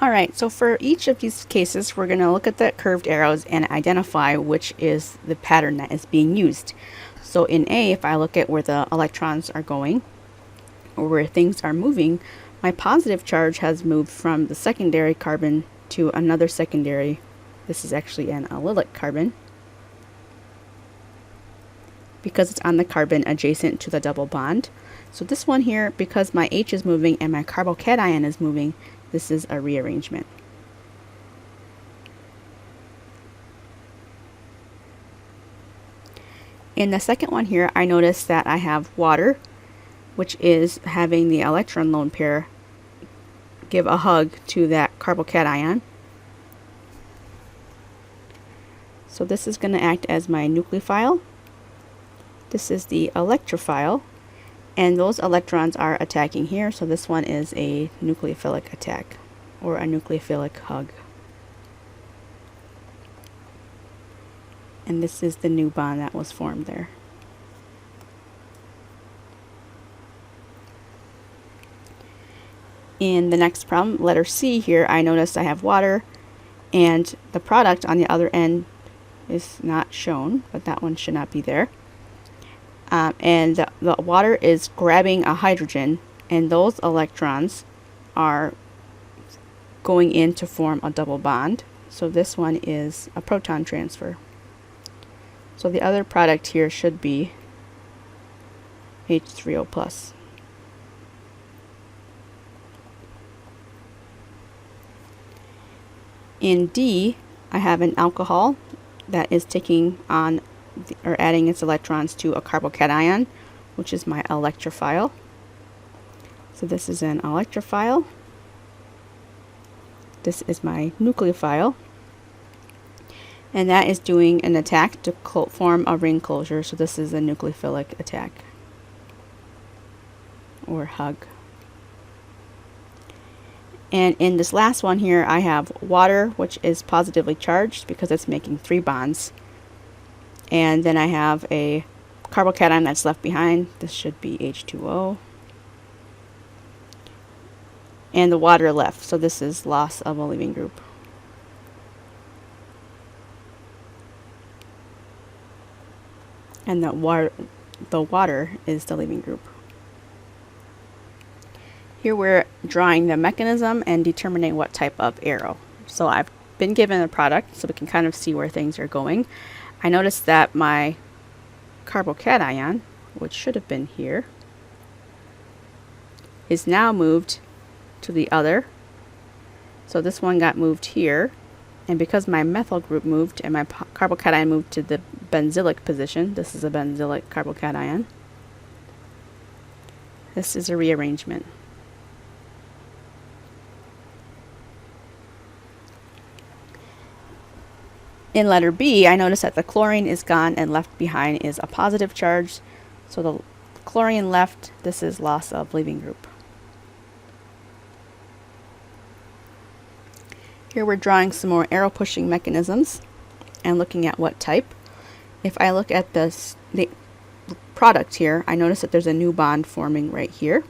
Alright, so for each of these cases, we're going to look at the curved arrows and identify which is the pattern that is being used. So in A, if I look at where the electrons are going, or where things are moving, my positive charge has moved from the secondary carbon to another secondary. This is actually an allylic carbon, because it's on the carbon adjacent to the double bond. So this one here, because my H is moving and my carbocation is moving, this is a rearrangement. In the second one here, I notice that I have water, which is having the electron lone pair give a hug to that carbocation. So this is going to act as my nucleophile. This is the electrophile, and those electrons are attacking here, so this one is a nucleophilic attack, or a nucleophilic hug. And this is the new bond that was formed there. In the next problem, letter C here, I notice I have water, and the product on the other end is not shown, but that one should not be there. And the water is grabbing a hydrogen, and those electrons are going in to form a double bond. So this one is a proton transfer. So the other product here should be H3O plus. In D, I have an alcohol that is taking on or adding its electrons to a carbocation, which is my electrophile. So this is an electrophile. This is my nucleophile. And that is doing an attack to form a ring closure. So this is a nucleophilic attack or hug. And in this last one here, I have water, which is positively charged because it's making 3 bonds. And then I have a carbocation that's left behind. This should be H2O. And the water left, so this is loss of a leaving group. And the water is the leaving group. Here we're drawing the mechanism and determining what type of arrow. So I've been given a product so we can kind of see where things are going. I noticed that my carbocation, which should have been here, is now moved to the other. So this one got moved here, and because my methyl group moved and my carbocation moved to the benzylic position, this is a benzylic carbocation, this is a rearrangement. In letter B, I notice that the chlorine is gone and left behind is a positive charge. So the chlorine left, this is loss of leaving group. Here we're drawing some more arrow pushing mechanisms and looking at what type. If I look at the product here, I notice that there's a new bond forming right here.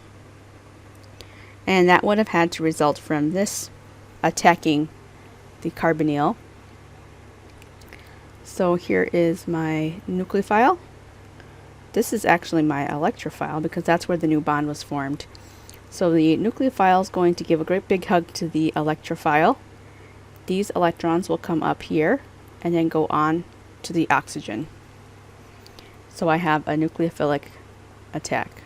And that would have had to result from this attacking the carbonyl. So here is my nucleophile. This is actually my electrophile because that's where the new bond was formed. So the nucleophile is going to give a great big hug to the electrophile. These electrons will come up here and then go on to the oxygen. So I have a nucleophilic attack.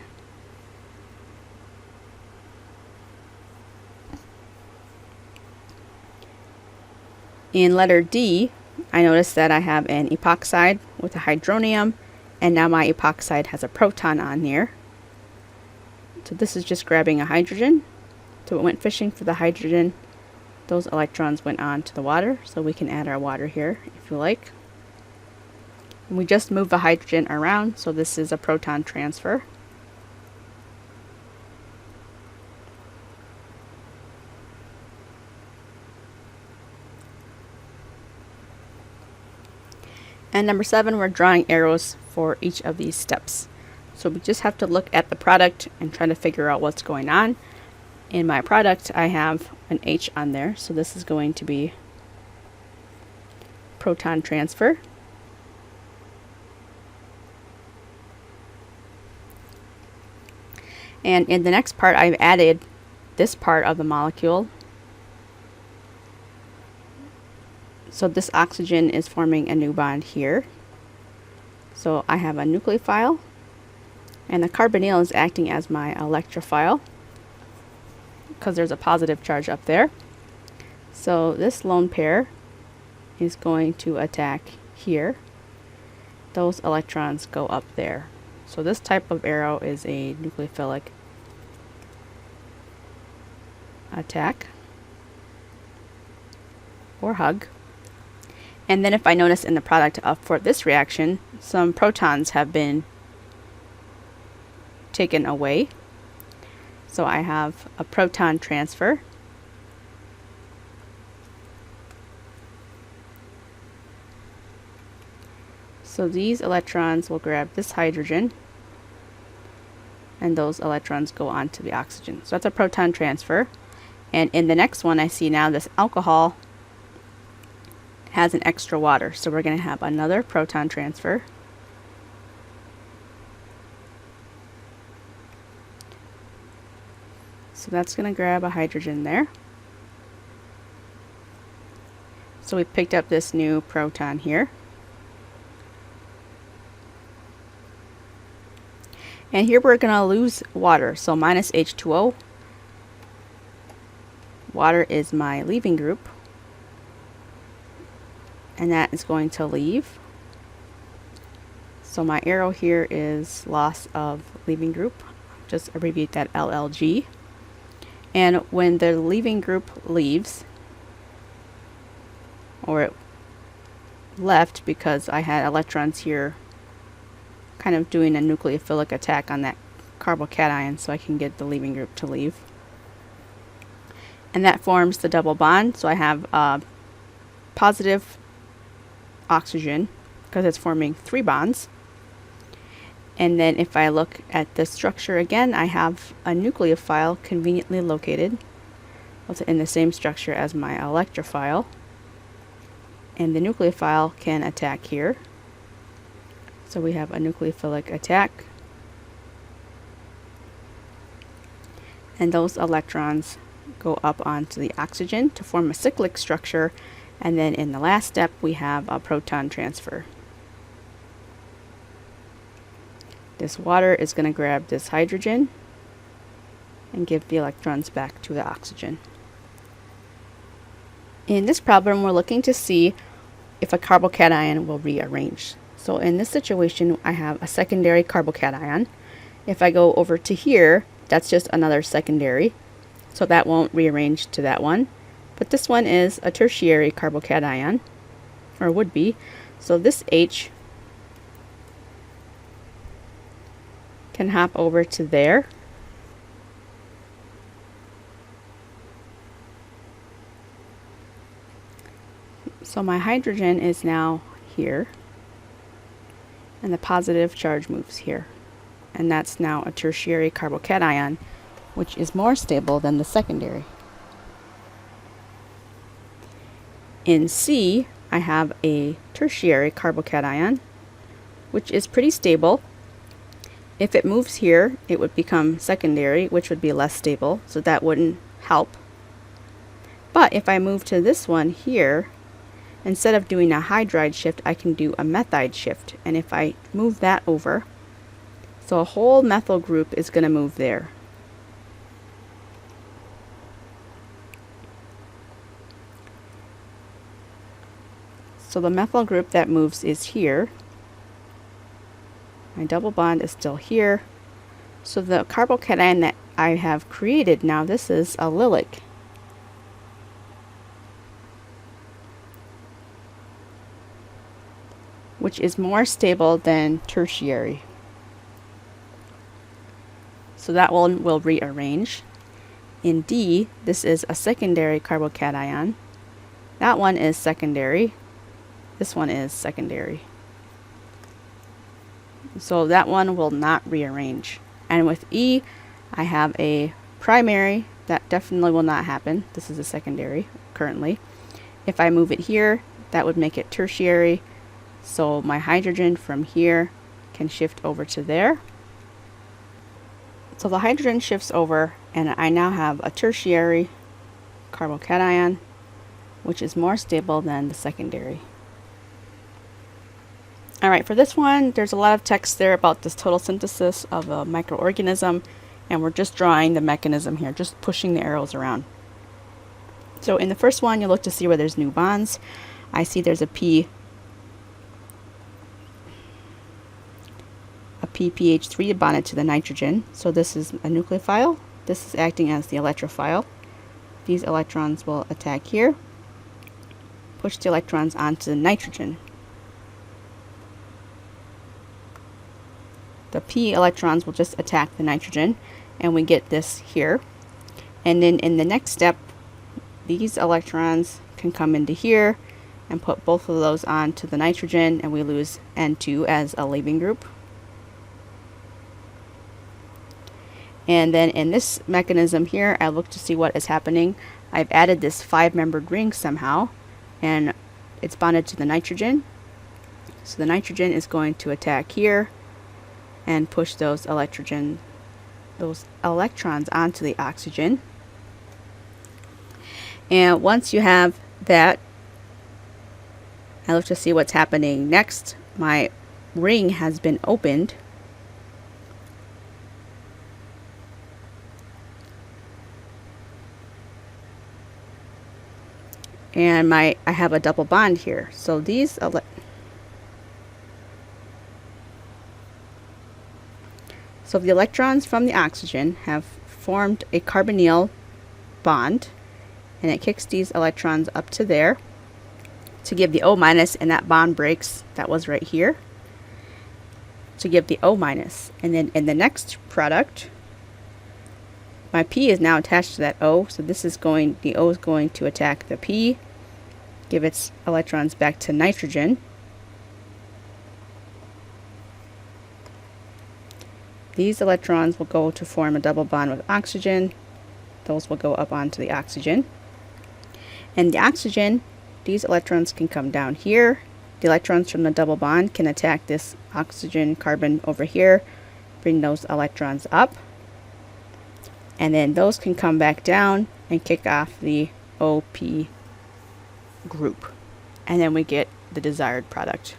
In letter D, I notice that I have an epoxide with a hydronium, and now my epoxide has a proton on here. So this is just grabbing a hydrogen. So it went fishing for the hydrogen. Those electrons went on to the water, so we can add our water here if you like. And we just move the hydrogen around, so this is a proton transfer. And number 7, we're drawing arrows for each of these steps. So we just have to look at the product and try to figure out what's going on. In my product, I have an H on there, so this is going to be proton transfer. And in the next part, I've added this part of the molecule. So this oxygen is forming a new bond here. So I have a nucleophile, and the carbonyl is acting as my electrophile because there's a positive charge up there. So this lone pair is going to attack here. Those electrons go up there. So this type of arrow is a nucleophilic attack or hug. And then if I notice in the product for this reaction, some protons have been taken away. So I have a proton transfer. So these electrons will grab this hydrogen, and those electrons go on to the oxygen. So that's a proton transfer. And in the next one, I see now this alcohol has an extra water. So we're going to have another proton transfer. So that's going to grab a hydrogen there. So we picked up this new proton here. And here we're going to lose water. So minus H2O. Water is my leaving group. And that is going to leave. So my arrow here is loss of leaving group. Just abbreviate that LLG. And when the leaving group leaves, or it left because I had electrons here kind of doing a nucleophilic attack on that carbocation, so I can get the leaving group to leave. And that forms the double bond. So I have positive oxygen because it's forming 3 bonds. And then if I look at the structure again, I have a nucleophile conveniently located in the same structure as my electrophile. And the nucleophile can attack here. So we have a nucleophilic attack. And those electrons go up onto the oxygen to form a cyclic structure. And then in the last step, we have a proton transfer. This water is going to grab this hydrogen and give the electrons back to the oxygen. In this problem, we're looking to see if a carbocation will rearrange. So in this situation, I have a secondary carbocation. If I go over to here, that's just another secondary. So that won't rearrange to that one. But this one is a tertiary carbocation, or would be. So this H can hop over to there. So my hydrogen is now here, and the positive charge moves here. And that's now a tertiary carbocation, which is more stable than the secondary. In C, I have a tertiary carbocation, which is pretty stable. If it moves here, it would become secondary, which would be less stable, so that wouldn't help. But if I move to this one here, instead of doing a hydride shift, I can do a methide shift. And if I move that over, so a whole methyl group is going to move there. So the methyl group that moves is here. My double bond is still here. So the carbocation that I have created now, this is allylic. Which is more stable than tertiary. So that one will rearrange. In D, this is a secondary carbocation. That one is secondary. This one is secondary. So that one will not rearrange. And with E, I have a primary that definitely will not happen. This is a secondary currently. If I move it here, that would make it tertiary. So my hydrogen from here can shift over to there. So the hydrogen shifts over, and I now have a tertiary carbocation, which is more stable than the secondary. Alright, for this one, there's a lot of text there about this total synthesis of a microorganism, and we're just drawing the mechanism here, just pushing the arrows around. So in the first one, you look to see where there's new bonds. I see there's a PPH3 bonded to the nitrogen. So this is a nucleophile. This is acting as the electrophile. These electrons will attack here, push the electrons onto the nitrogen. The P electrons will just attack the nitrogen, and we get this here. And then in the next step, these electrons can come into here and put both of those onto the nitrogen, and we lose N2 as a leaving group. And then in this mechanism here, I look to see what is happening. I've added this 5-membered ring somehow, and it's bonded to the nitrogen. So the nitrogen is going to attack here and push those electrons onto the oxygen. And once you have that, I look to see what's happening next. My ring has been opened. And I have a double bond here. So these So the electrons from the oxygen have formed a carbonyl bond, and it kicks these electrons up to there to give the O minus, and that bond breaks. That was right here to give the O minus. And then in the next product, my P is now attached to that O, so the O is going to attack the P, give its electrons back to nitrogen. These electrons will go to form a double bond with oxygen. Those will go up onto the oxygen. And the oxygen, these electrons can come down here. The electrons from the double bond can attack this oxygen carbon over here, bring those electrons up. And then those can come back down and kick off the OP group. And then we get the desired product.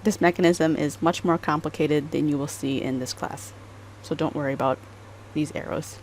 This mechanism is much more complicated than you will see in this class, so don't worry about these arrows.